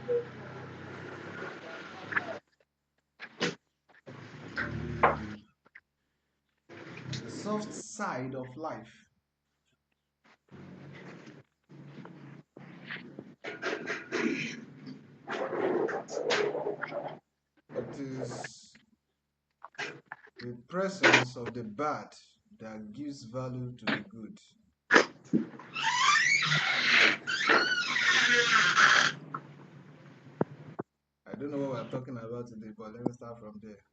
And the soft side of life. It is the presence of the bad that gives value to the good. I don't know what we're talking about today, but let me start from there.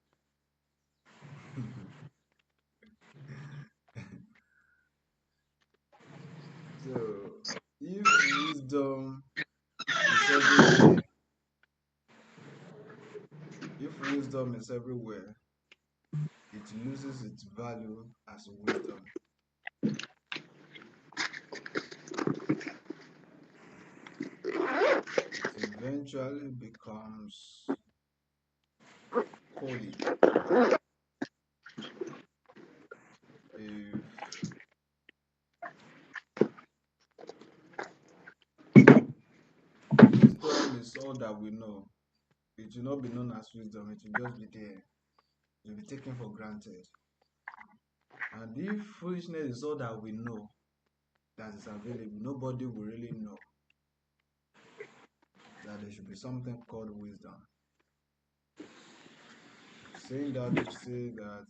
So, if wisdom is everywhere, if wisdom is everywhere, it loses its value as wisdom. It eventually becomes holy. If wisdom is all that we know, it will not be known as wisdom, it will just be there. It will be taken for granted. And if foolishness is all that we know that is available, nobody will really know that there should be something called wisdom. Saying that to say that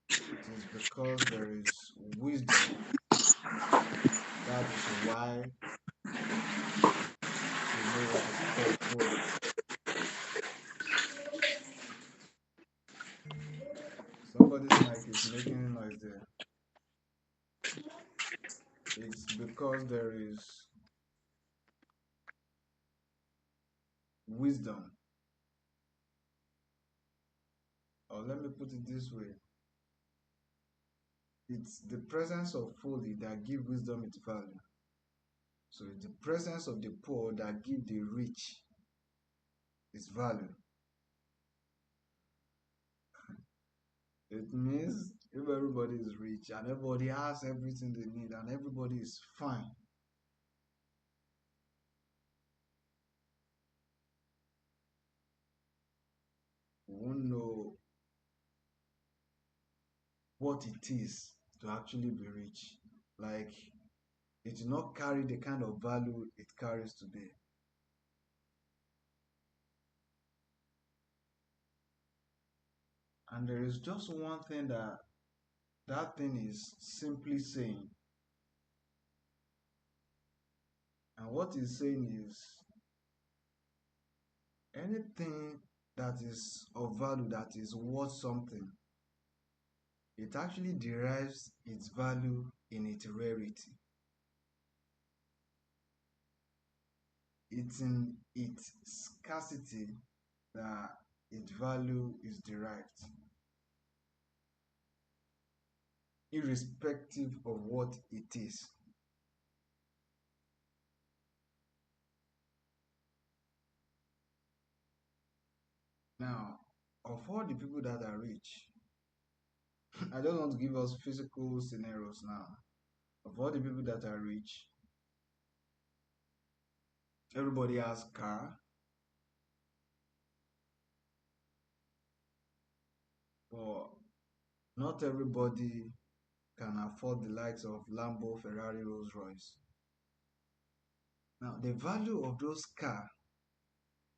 it is because there is wisdom, that is why we know what is called holy. Somebody's mic is making noise there. It's because there is wisdom. Or let me put it this way, it's the presence of folly that give wisdom its value. So it's the presence of the poor that give the rich its value. It means if everybody is rich and everybody has everything they need and everybody is fine, we won't know what it is to actually be rich. Like, it will not carry the kind of value it carries today. And there is just one thing that thing is simply saying. And what it's saying is anything that is of value, that is worth something, it actually derives its value in its rarity. It's in its scarcity that its value is derived, irrespective of what it is. Now, of all the people that are rich, I don't want to give us physical scenarios now. Of all the people that are rich, everybody has car, but not everybody can afford the likes of Lambo, Ferrari, Rolls Royce. Now, the value of those cars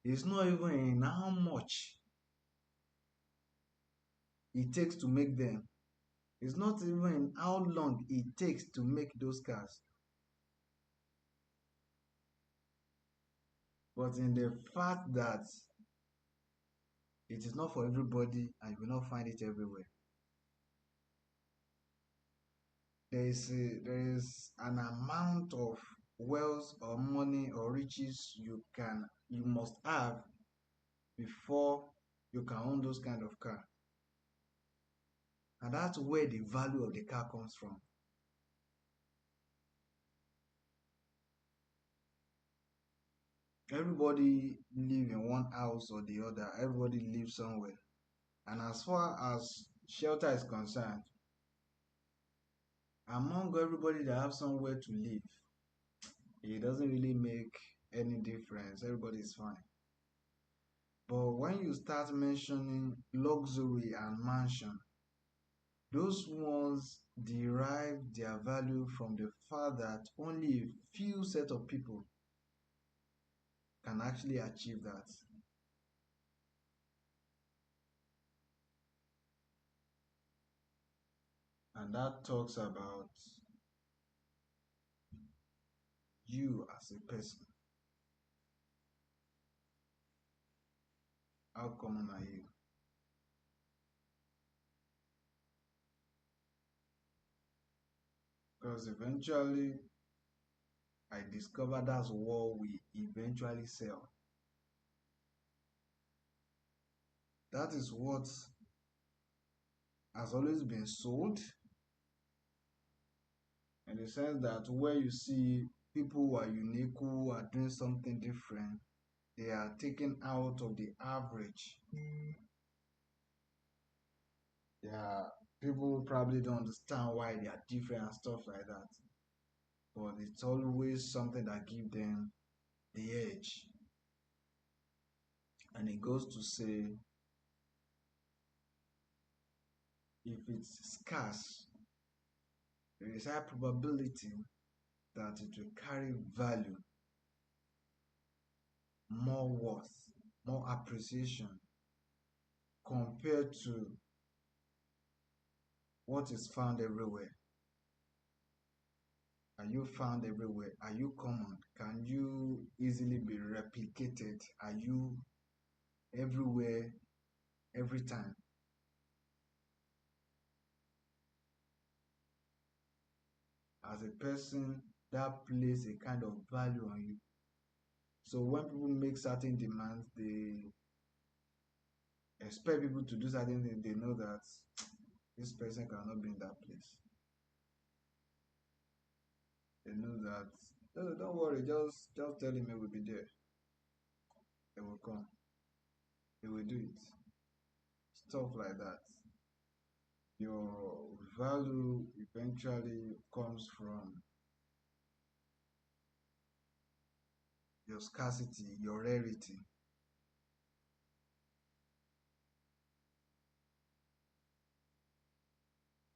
is not even in how much it takes to make them. It's not even in how long it takes to make those cars, but in the fact that it is not for everybody and you will not find it everywhere. There is an amount of wealth or money or riches you must have before you can own those kind of car. And that's where the value of the car comes from. Everybody live in one house or the other. Everybody lives somewhere. And as far as shelter is concerned, among everybody that have somewhere to live, it doesn't really make any difference. Everybody is fine. But when you start mentioning luxury and mansion, those ones derive their value from the fact that only a few set of people can actually achieve that. And that talks about you as a person. How common are you? Because eventually I discovered that's what we eventually sell. That is what has always been sold, in the sense that where you see people who are unique, who are doing something different, they are taken out of the average. Yeah, people probably don't understand why they are different and stuff like that. But it's always something that gives them the edge. And it goes to say, if it's scarce, there is high probability that it will carry value, more worth, more appreciation compared to what is found everywhere. Are you found everywhere? Are you common? Can you easily be replicated? Are you everywhere, every time? As a person, that plays a kind of value on you. So when people make certain demands, they expect people to do certain things. They know that this person cannot be in that place. They know that, "Oh, don't worry, just tell him he will be there. He will come. He will do it." Stuff like that. Your value eventually comes from your scarcity, your rarity.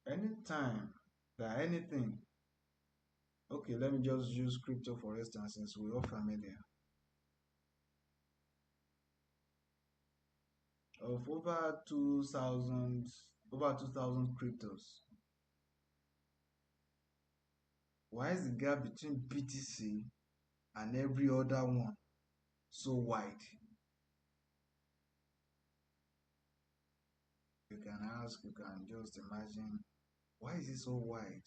Anytime that anything, okay, let me just use crypto for instance, since we're all familiar. Of over 2,000 cryptos, why is the gap between BTC and every other one so wide? You can ask, you can just imagine, why is it so wide?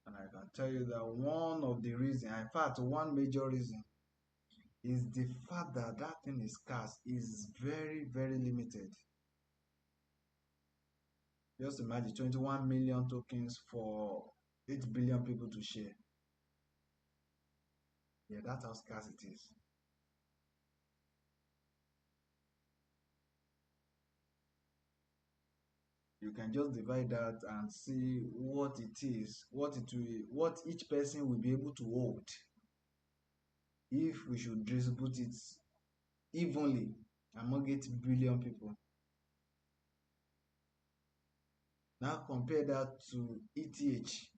And I can tell you that one of the reasons, in fact, one major reason, is the fact that that thing is scarce, is very, very limited. Just imagine 21 million tokens for 8 billion people to share. Yeah, that's how scarce it is. You can just divide that and see what it is, what each person will be able to hold if we should distribute it evenly among 8 billion people. Now compare that to ETH.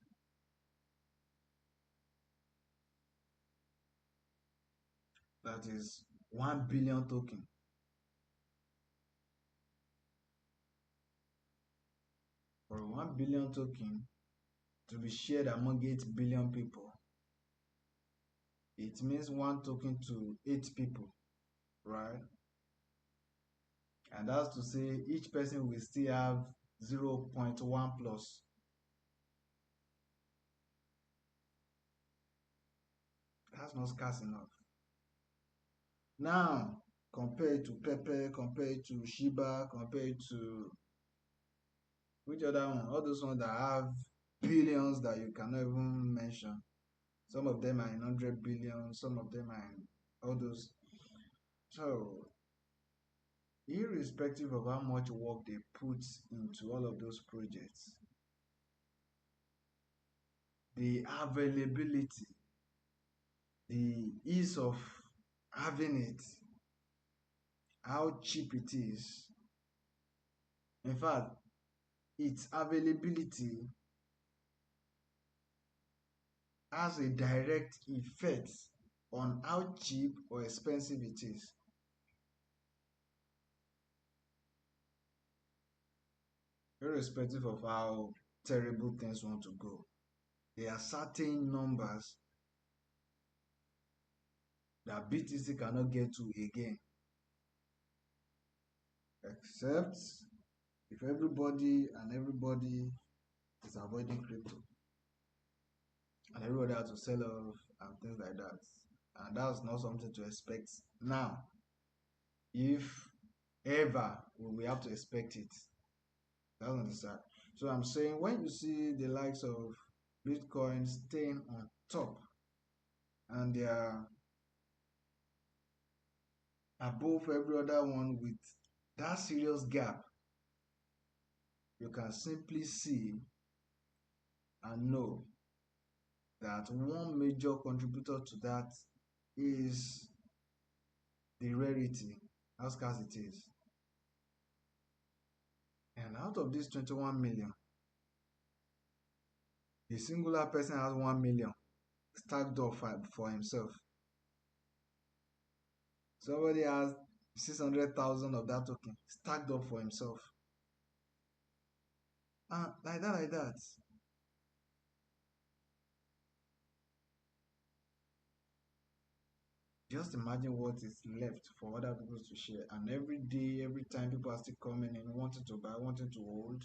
That is 1 billion token. For 1 billion token to be shared among 8 billion people, it means one token to 8 people, right? And that's to say each person will still have 0.1 plus. That's not scarce enough. Now, compared to Pepe, compared to Shiba, compared to which other one? All those ones that have billions that you cannot even mention. Some of them are in 100 billion, some of them are in all those. So, irrespective of how much work they put into all of those projects, the availability, the ease of having it, how cheap it is. In fact, its availability has a direct effect on how cheap or expensive it is. Irrespective of how terrible things want to go, there are certain numbers that BTC cannot get to again, except if everybody is avoiding crypto and everybody has to sell off and things like that. And that's not something to expect now. If ever we have to expect it, that's not the start. So I'm saying when you see the likes of Bitcoin staying on top and they are above every other one with that serious gap, you can simply see and know that one major contributor to that is the rarity, how scarce it is. And out of this 21 million, a singular person has 1 million stacked up for himself. Somebody has 600,000 of that token stacked up for himself. And like that, like that. Just imagine what is left for other people to share. And every day, every time people are still coming in, wanting to buy, wanting to hold,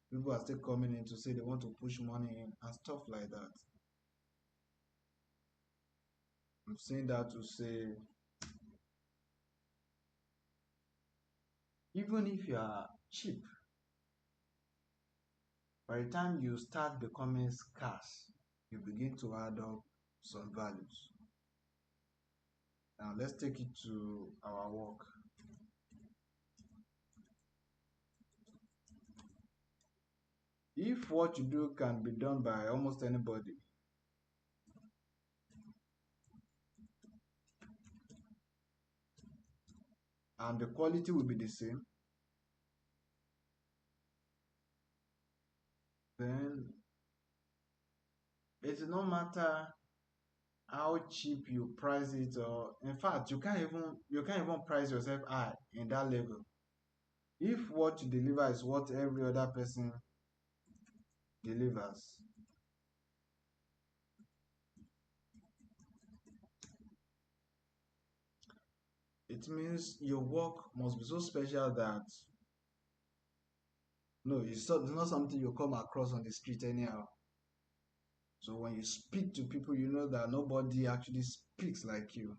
people are still coming in to say they want to push money in and stuff like that. I'm saying that to say, even if you are cheap, by the time you start becoming scarce, you begin to add up some values. Now let's take it to our work. If what you do can be done by almost anybody, and the quality will be the same, then it does not matter how cheap you price it, or in fact you can't even price yourself high in that level. If what you deliver is what every other person delivers, it means your work must be so special that no, it's not something you come across on the street anyhow. So when you speak to people, you know that nobody actually speaks like you.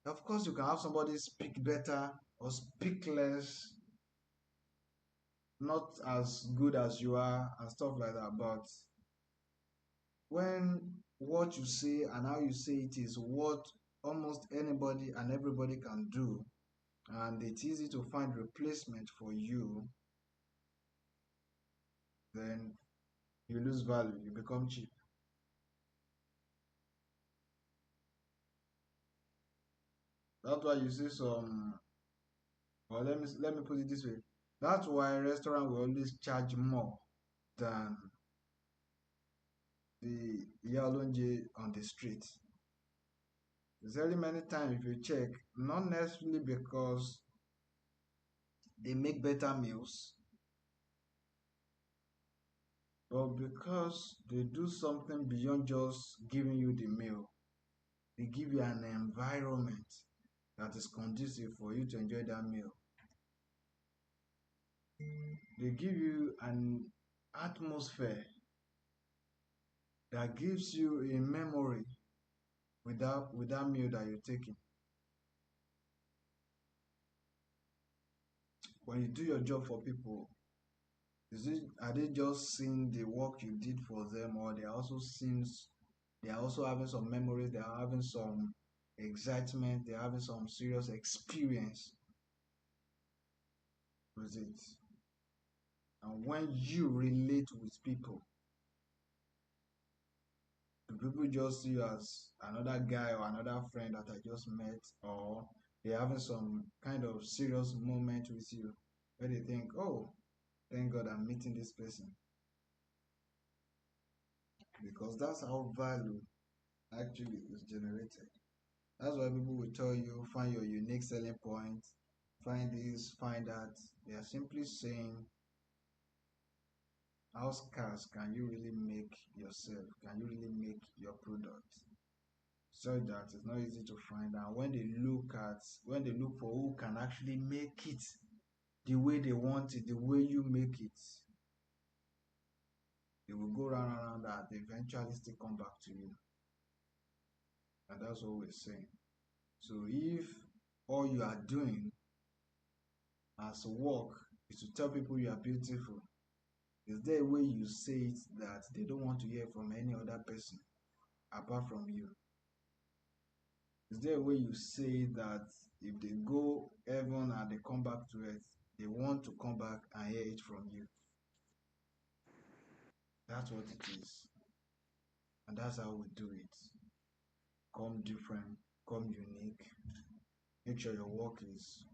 Of course, you can have somebody speak better or speak less, not as good as you are, and stuff like that. But when what you say and how you say it is what almost anybody and everybody can do, and it's easy to find replacement for you, then you lose value, you become cheap. That's why you see some, or let me put it this way. That's why restaurant will always charge more than the Yalonje on the street. Very many times if you check, not necessarily because they make better meals, but because they do something beyond just giving you the meal. They give you an environment that is conducive for you to enjoy that meal. They give you an atmosphere that gives you a memory with that meal that you're taking. When you do your job for people, are they just seeing the work you did for them, or they are also having some memories, they are having some excitement, they're having some serious experience with it. And when you relate with people, you People just see you as another guy or another friend that I just met, or they're having some kind of serious moment with you where they think, oh, thank God I'm meeting this person. Because that's how value actually is generated. That's why people will tell you, find your unique selling point, find this, find that. They are simply saying, how scarce can you really make yourself? Can you really make your product? So that it's not easy to find. And when they look for who can actually make it the way they want it, the way you make it, they will go round and round that they eventually still come back to you. And that's what we're saying. So if all you are doing as work is to tell people you are beautiful, is there a way you say it that they don't want to hear from any other person apart from you? Is there a way you say that if they go heaven and they come back to earth, they want to come back and hear it from you? That's what it is. And that's how we do it. Come different, come unique. Make sure your work is,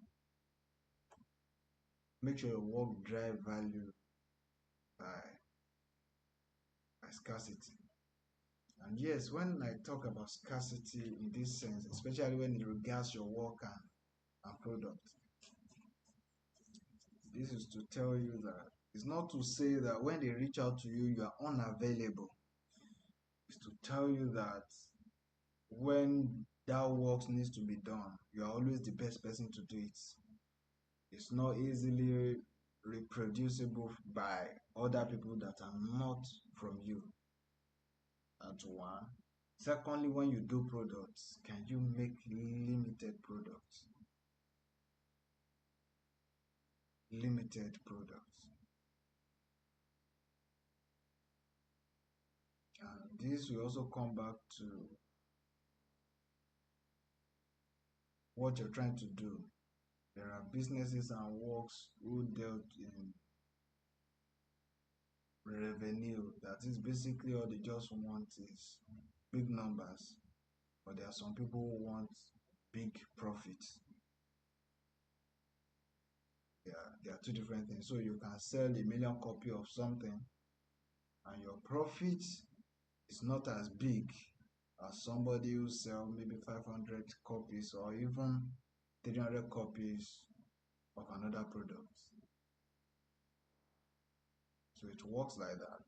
make sure your work drive value by, by scarcity. And yes, when I talk about scarcity in this sense, especially when it regards your work and product, this is to tell you that it's not to say that when they reach out to you, you are unavailable. It's to tell you that when that work needs to be done, you are always the best person to do it. It's not easily reproducible by other people that are not from you. That's one. Secondly, when you do products, can you make limited products? Limited products. And this will also come back to what you're trying to do. There are businesses and works who dealt in revenue. That is basically all they just want is big numbers. But there are some people who want big profits. There are two different things. So you can sell a million copy of something and your profit is not as big as somebody who sell maybe 500 copies or even 300 copies of another product. So it works like that.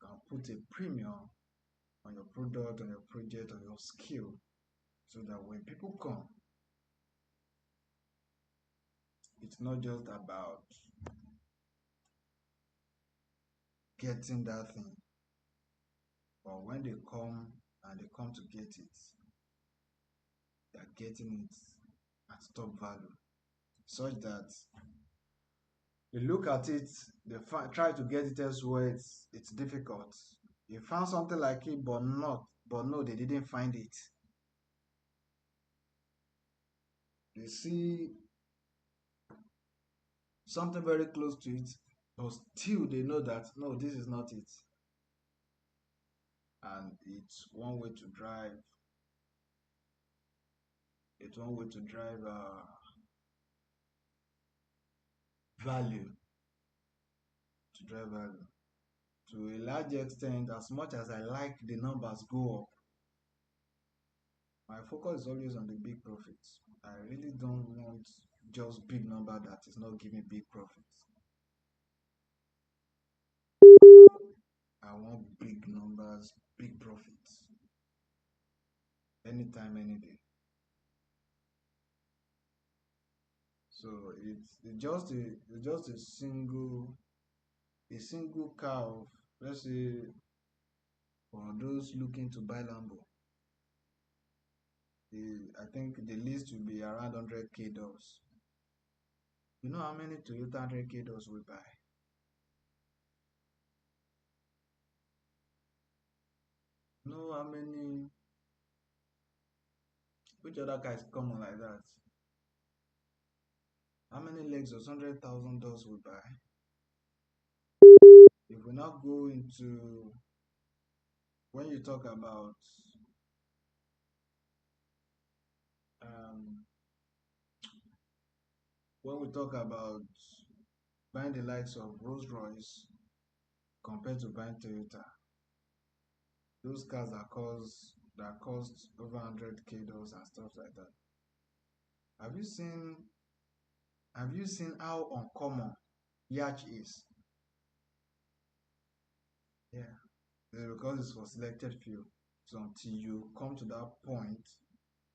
You can put a premium on your product, on your project, on your skill, so that when people come, it's not just about getting that thing, but when they come and they come to get it, they're getting it at top value, such that they look at it, they try to get it elsewhere, it's difficult. They found something like it, but no, they didn't find it. They see something very close to it, but still they know that no, this is not it. And it's one way to drive value, to drive value. To a large extent, as much as I like the numbers go up, my focus is always on the big profits. I really don't want just big number that is not giving big profits. I want big numbers, big profits, anytime, any day. So it's just a single car of, let's say, for those looking to buy Lambo, I think the list will be around 100k dollars. You know how many Toyota 100k dollars we buy? You know how many, which other car is common like that? How many Lexus $100,000 we buy? If we now go into when you talk about um, when we talk about buying the likes of Rolls Royce compared to buying Toyota, those cars that cost over 100K and stuff like that. Have you seen have you seen how uncommon yacht is? Yeah, it's because it's for selected few. So until you come to that point,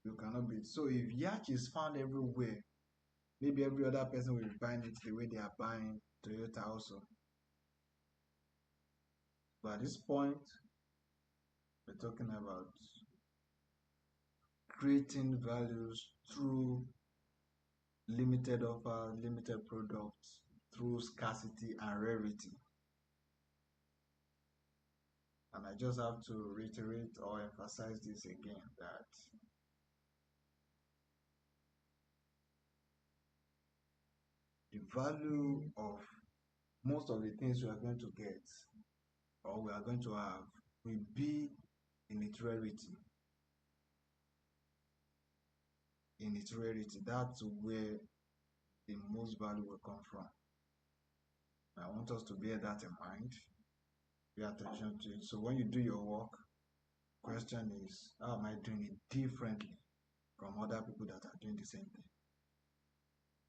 you cannot be. So if yacht is found everywhere, maybe every other person will be buying it the way they are buying Toyota also. But at this point, we're talking about creating values through limited offer, limited products, through scarcity and rarity. And I just have to reiterate or emphasize this again that the value of most of the things we are going to get or we are going to have will be in its rarity. In its rarity, that's where the most value will come from. I want us to bear that in mind, pay attention to it. So when you do your work, question is, how am I doing it differently from other people that are doing the same thing?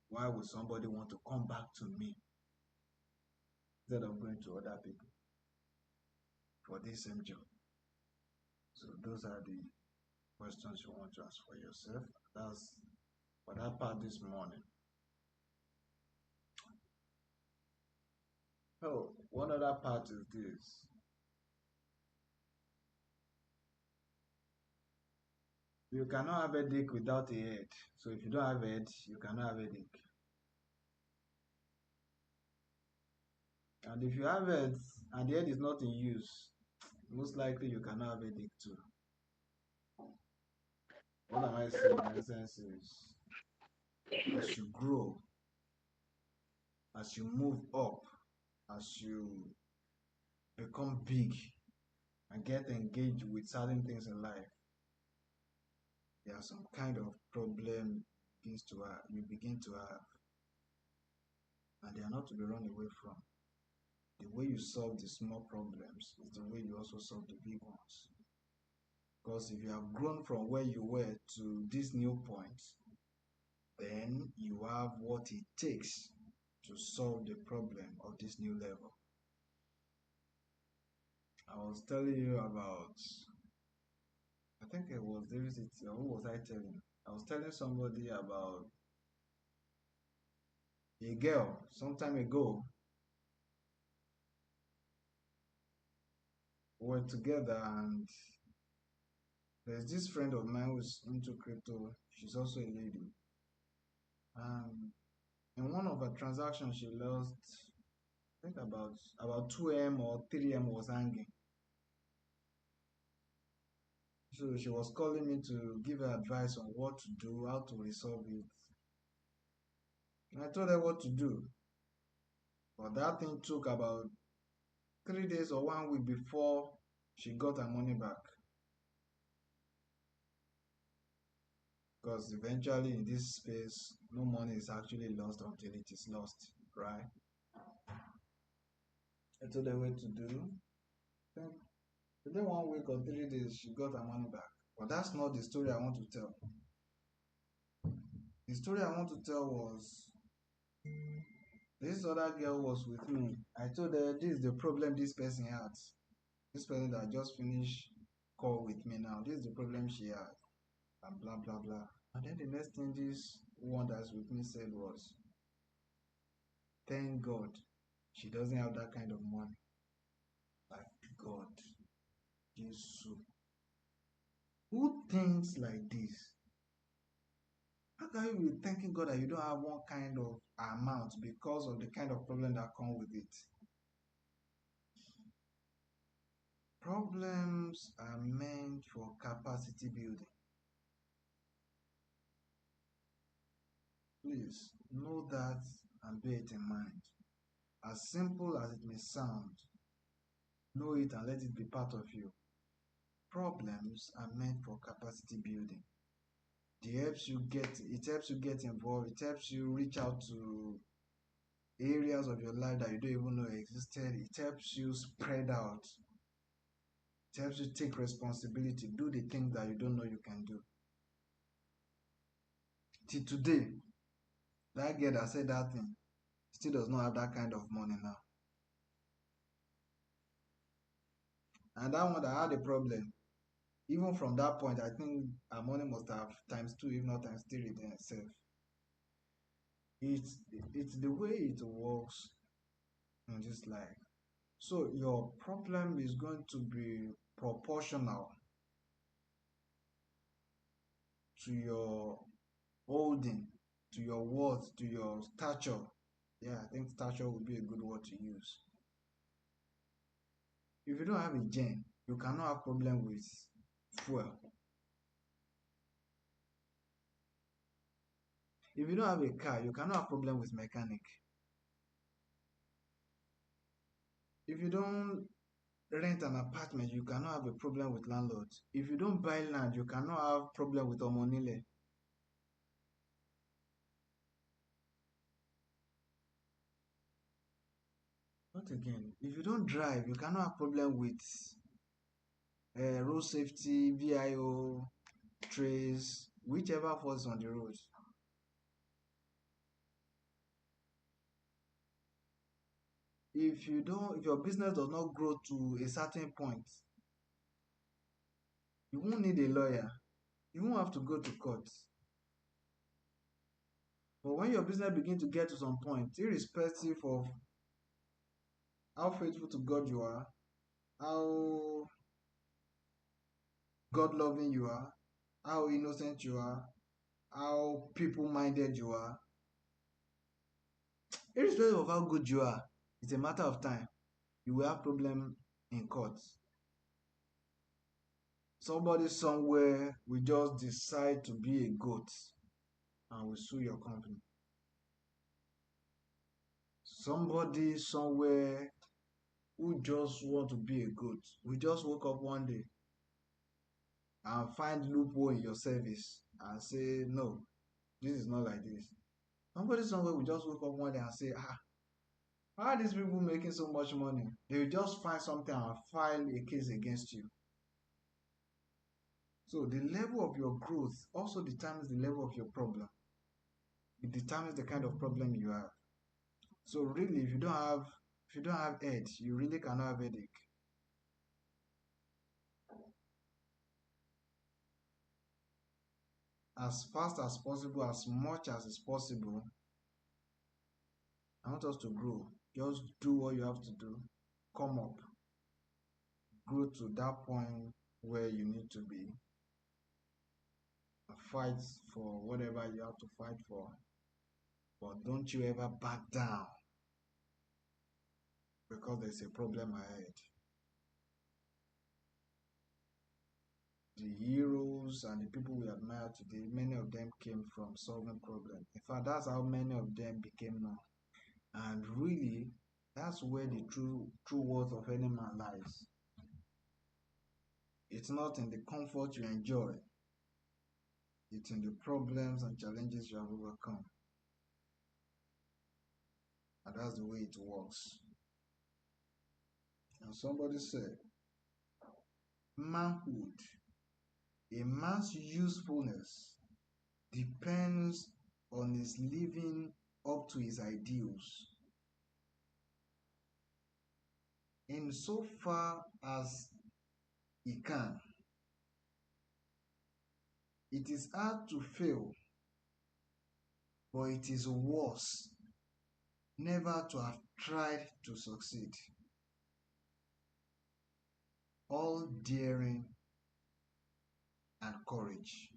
Why would somebody want to come back to me instead of going to other people for this same job? So those are the questions you want to ask for yourself. That's for that part this morning. Oh, one other part is this. You cannot have a dick without a head. So if you don't have a head, you cannot have a dick. And if you have it and the head is not in use, most likely you cannot have a dick too. What am I saying in essence is as you grow, as you move up, as you become big and get engaged with certain things in life, there are some kind of problem you begin to have, and they are not to be run away from. The way you solve the small problems is the way you also solve the big ones. Because if you have grown from where you were to this new point, then you have what it takes to solve the problem of this new level. I was telling you about, I think it was David City, or who was I telling? I was telling somebody about a girl some time ago. We were together, and there's this friend of mine who's into crypto. She's also a lady. And in one of her transactions, she lost, I think about 2M or 3M was hanging. So she was calling me to give her advice on what to do, how to resolve it. And I told her what to do. But that thing took about 3 days or 1 week before she got her money back. Because eventually in this space, no money is actually lost until it is lost, right? I told her what to do. Then within 1 week or 3 days, she got her money back. But that's not the story I want to tell. The story I want to tell was this other girl was with me. I told her this is the problem this person had. This person that just finished call with me now. This is the problem she had. And blah blah blah. And then the next thing this one that's with me said was, thank God she doesn't have that kind of money. Like God. Jesus. Who thinks like this? How can you be thanking God that you don't have one kind of amount because of the kind of problem that come with it? Problems are meant for capacity building. Please know that and bear it in mind. As simple as it may sound, know it and let it be part of you. problems are meant for capacity building. It helps you get involved, it helps you reach out to areas of your life that you don't even know existed. It helps you spread out. It helps you take responsibility, do the things that you don't know you can do. Till today, that girl that said that thing still does not have that kind of money now. And that one that had a problem, even from that point, I think her money must have times two, if not times three, then itself. It's it's the way it works in this life. So your problem is going to be proportional to your holding, to your worth, to your stature. Yeah, I think stature would be a good word to use. If you don't have a gen, you cannot have problem with fuel. If you don't have a car, you cannot have problem with mechanic. If you don't rent an apartment, you cannot have a problem with landlord. If you don't buy land, you cannot have problem with omonile. Not again. If you don't drive, you cannot have problem with road safety, VIO, trace, whichever falls on the road. If your business does not grow to a certain point, you won't need a lawyer. You won't have to go to court. But when your business begin to get to some point, irrespective of how faithful to God you are, how God loving you are, how innocent you are, how people minded you are, irrespective of how good you are, it's a matter of time. You will have problem in court. Somebody somewhere will just decide to be a goat and will sue your company. Somebody somewhere who just want to be a goat will just wake up one day and find loophole in your service and say, no, this is not like this. Somebody somewhere will just wake up one day and say, how are these people making so much money? They will just find something and file a case against you. So the level of your growth also determines the level of your problem. It determines the kind of problem you have. So really, if you don't have head, you really cannot have headache. As fast as possible, as much as is possible, I want us to grow. Just do what you have to do. Come up. Grow to that point where you need to be. Fight for whatever you have to fight for. But don't you ever back down because there's a problem ahead. The heroes and the people we admire today, many of them came from solving problems. In fact, that's how many of them became known. And really, that's where the true worth of any man lies. It's not in the comfort you enjoy, it's in the problems and challenges you have overcome. And that's the way it works. And somebody said, manhood, a man's usefulness depends on his living up to his ideals. In so far as he can, it is hard to fail, but it is worse never to have tried to succeed. All daring and courage.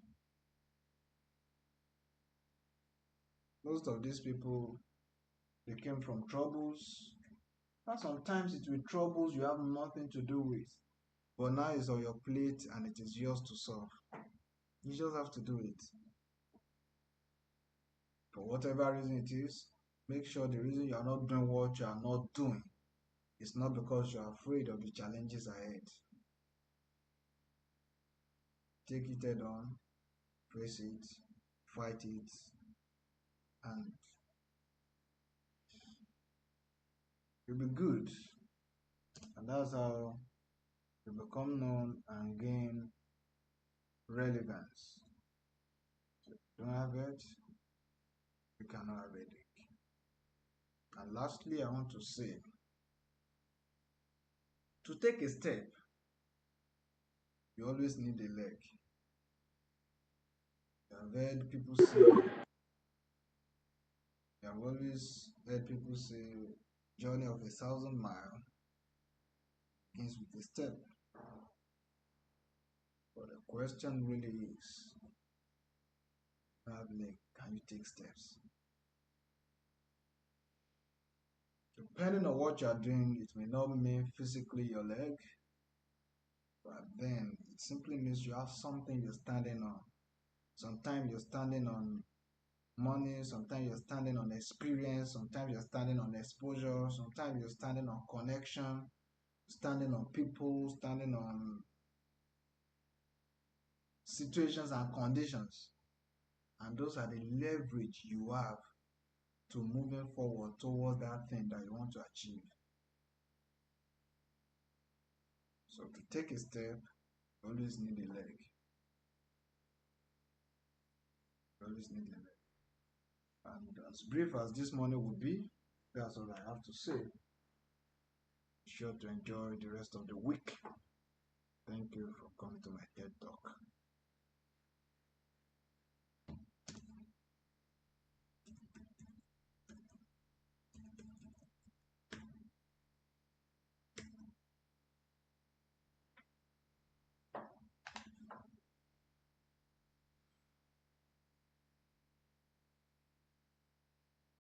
Most of these people, they came from troubles. And sometimes it will troubles you have nothing to do with. But now it's on your plate and it is yours to solve. You just have to do it. For whatever reason it is, make sure the reason you are not doing what you are not doing is not because you are afraid of the challenges ahead. take it head on, face it, fight it, and you'll be good. And that's how you become known and gain relevance. So if you don't have it, you cannot have it. And lastly, I want to say to take a step, you always need a leg. I've heard people say, I've always heard people say, journey of 1,000 miles begins with a step. But the question really is, you have leg, can you take steps? Depending on what you are doing, it may not mean physically your leg, but then it simply means you have something you're standing on. Sometimes you're standing on money, sometimes you're standing on experience, sometimes you're standing on exposure, sometimes you're standing on connection, standing on people, standing on situations and conditions. And those are the leverage you have to moving forward towards that thing that you want to achieve. So to take a step, you always need a leg. You always need a leg. And as brief as this morning will be, that's all I have to say. Be sure to enjoy the rest of the week. Thank you for coming to my TED Talk.